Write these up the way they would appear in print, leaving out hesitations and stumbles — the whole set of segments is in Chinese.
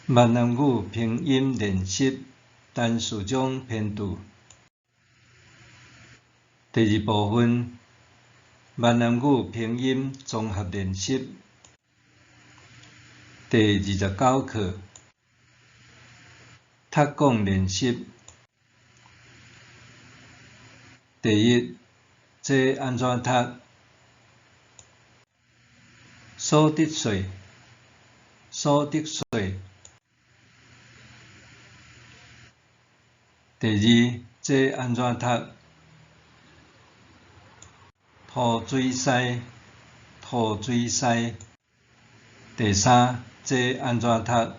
闽南语拼音练习单词种编读。第二部分：闽南语拼音综合练习。第29课：读讲练习。第一，这安怎读？所得税，所得税。第二，这安怎读？土水师，土水师。第三，这安怎读？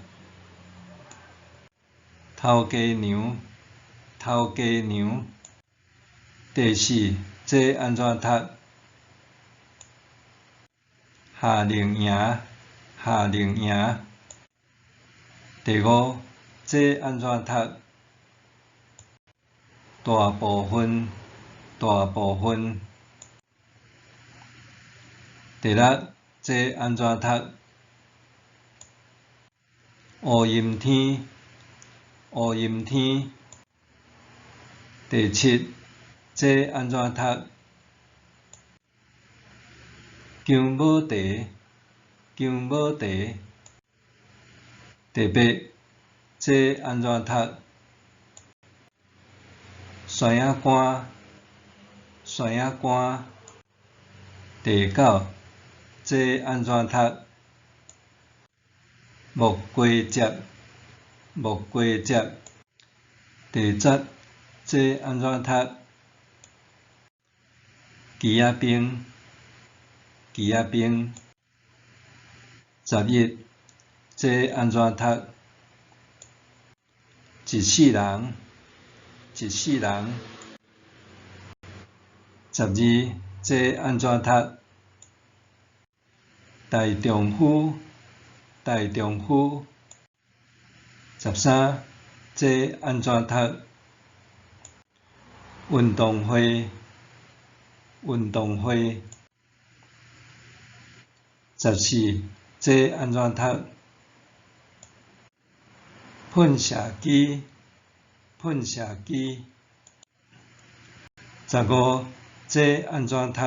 头家娘，头家娘。第四，这安怎读？夏令营，夏令营。第五，这安怎读？大部分，大部分。第六，这安怎读？乌阴天，乌阴天。第七，这安怎读？姜母茶，姜母茶。第八，这安怎读？山仔干，山仔干。第九，这安怎读？木瓜汁，木瓜汁。第十，这安怎读？鸡仔冰，鸡仔冰。11，这安怎读？一世人，一世人。12，这安怎读？大丈夫，大丈夫。13，这安怎读？运动会，运动会。14，这安怎读？喷射机，喷射机。15，这安怎读？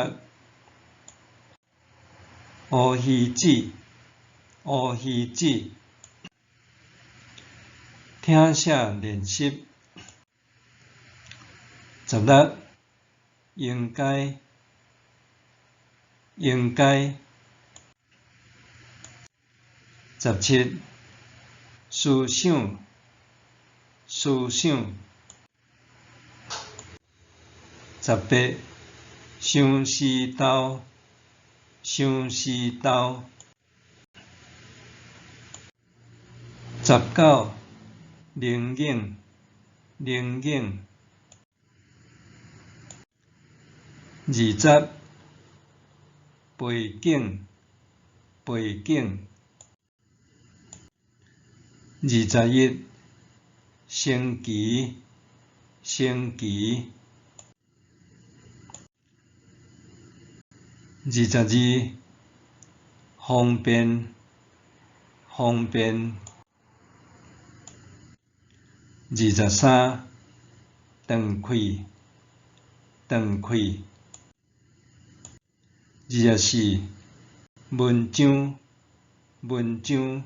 乌鱼子，乌鱼子。听写练习。16，应该，应该。17，思想，思想。18，相思豆，相思豆。19，灵应，灵应。20，背景，背景。21，升旗，升旗。22，方便，方便。23，断开，断开。24，文章，文章。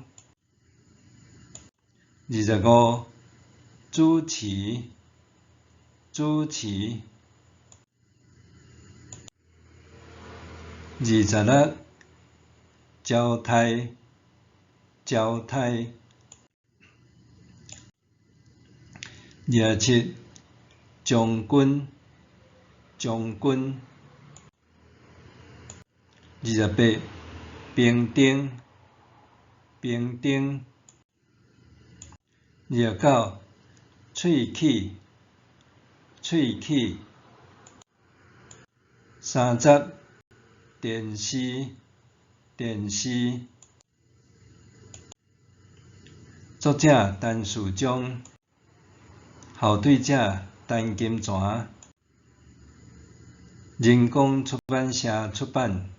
25，主持，主持。26，交替，交替。27，将军，将军。28，兵丁，兵丁。29，喙齿，喙齿。30，电视，电视。作者陈树忠，校对者陈金泉，人工出版社出版。